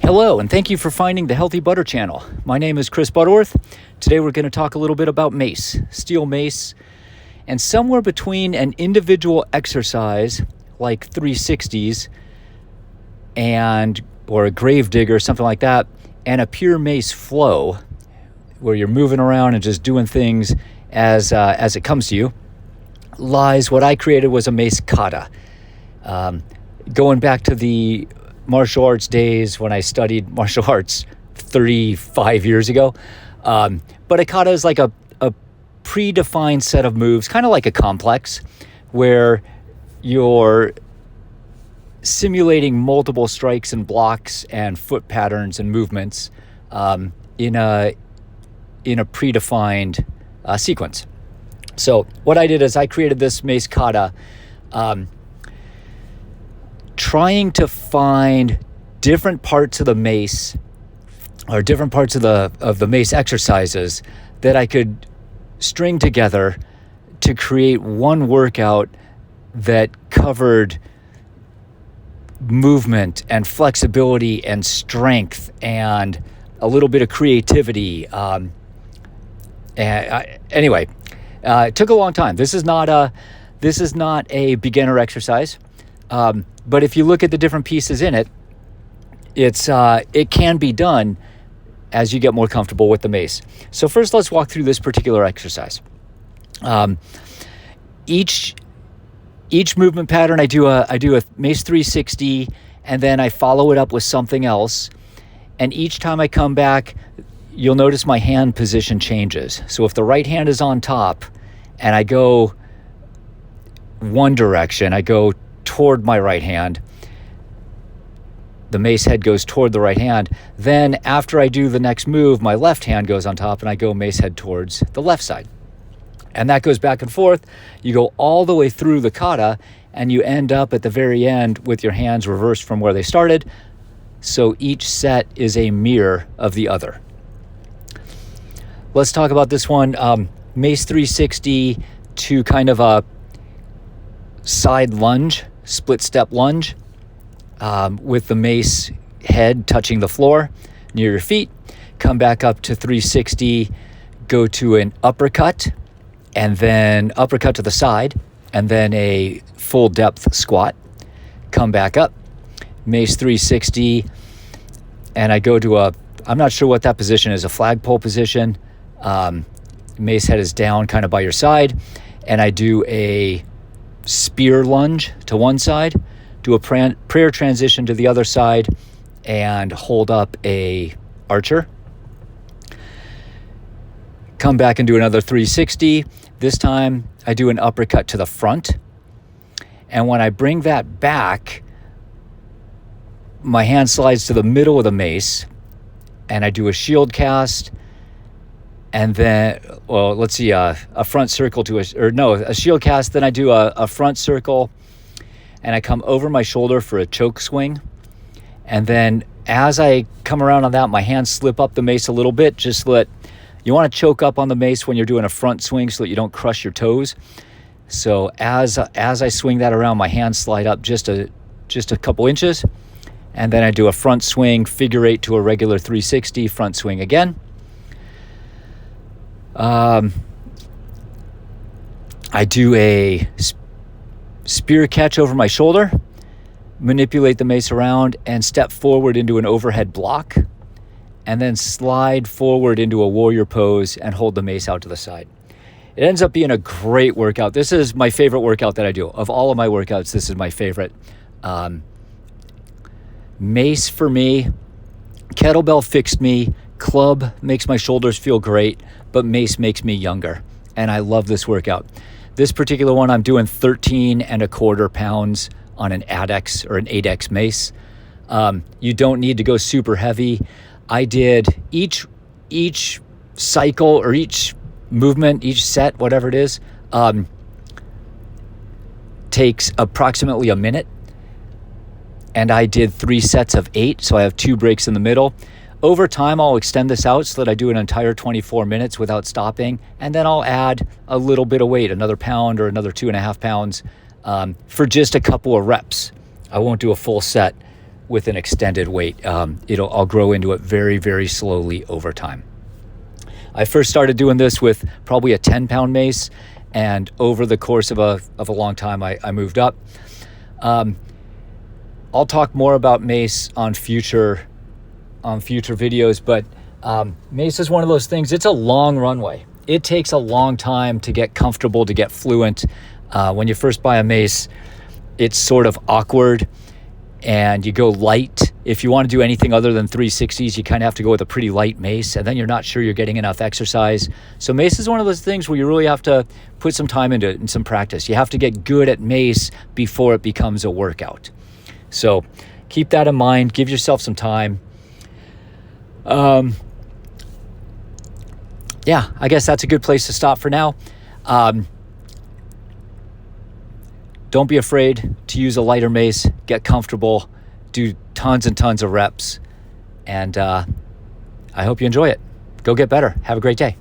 Hello, and thank you for finding the Healthy Butter channel. My name is Chris Butterworth. Today we're going to talk a little bit about mace, steel mace, and somewhere between an individual exercise like 360s or a grave digger, something like that, and a pure mace flow where you're moving around and just doing things as it comes to you, lies what I created was a Mace Kata. Going back to the martial arts days when I studied martial arts 35 years ago. But a kata is like a predefined set of moves, kind of like a complex, where you're simulating multiple strikes and blocks and foot patterns and movements in a predefined sequence. So what I did is I created this Mace Kata, trying to find different parts of the mace or different parts of the mace exercises that I could string together to create one workout that covered movement and flexibility and strength and a little bit of creativity. Anyway, it took a long time. This is not a beginner exercise. But if you look at the different pieces in it, it can be done as you get more comfortable with the mace. So first, let's walk through this particular exercise. Each movement pattern, I do a Mace 360, and then I follow it up with something else. And each time I come back, you'll notice my hand position changes. So if the right hand is on top, and I go one direction, I go toward my right hand, the mace head goes toward the right hand. Then after I do the next move, my left hand goes on top and I go mace head towards the left side. And that goes back and forth. You go all the way through the kata and you end up at the very end with your hands reversed from where they started. So each set is a mirror of the other. Let's talk about this one. Mace 360 to kind of a side lunge, split step lunge, with the mace head touching the floor near your feet. Come back up to 360, go to an uppercut, and then uppercut to the side, and then a full depth squat. Come back up, Mace 360, and I go to I'm not sure what that position is, a flagpole position. Mace head is down kind of by your side, and I do a spear lunge to one side, do a prayer transition to the other side, and hold up a archer. Come back and do another 360. This time I do an uppercut to the front. And when I bring that back, my hand slides to the middle of the mace and I do a shield cast. And then, let's see, a front circle a shield cast. Then I do a front circle and I come over my shoulder for a choke swing. And then as I come around on that, my hands slip up the mace a little bit. You want to choke up on the mace when you're doing a front swing so that you don't crush your toes. So as I swing that around, my hands slide up just a couple inches. And then I do a front swing, figure eight to a regular 360, front swing again. I do a spear catch over my shoulder, manipulate the mace around and step forward into an overhead block, and then slide forward into a warrior pose and hold the mace out to the side. It ends up being a great workout. This is my favorite workout that I do. Of all of my workouts, this is my favorite. Mace for me, kettlebell fixed me, club makes my shoulders feel great, but mace makes me younger. And I love this workout. This particular one, I'm doing 13.25 pounds on an Adex or an Adex Mace. You don't need to go super heavy. I did each cycle or each movement, each set, whatever it is, takes approximately a minute. And I did 3 sets of 8, so I have 2 breaks in the middle. Over time, I'll extend this out so that I do an entire 24 minutes without stopping, and then I'll add a little bit of weight, another pound or another 2.5 pounds, for just a couple of reps. I won't do a full set with an extended weight. I'll grow into it very, very slowly over time. I first started doing this with probably a 10-pound mace, and over the course of a long time, I moved up. I'll talk more about mace on future videos, but mace is one of those things. It's a long runway. It takes a long time to get comfortable, to get fluent. When you first buy a mace, it's sort of awkward, and you go light. If you want to do anything other than 360s, you kind of have to go with a pretty light mace, and then you're not sure you're getting enough exercise. So mace is one of those things where you really have to put some time into it and some practice. You have to get good at mace before it becomes a workout. So keep that in mind. Give yourself some time. Yeah, I guess that's a good place to stop for now. Don't be afraid to use a lighter mace. Get comfortable. Do tons and tons of reps. And I hope you enjoy it. Go get better. Have a great day.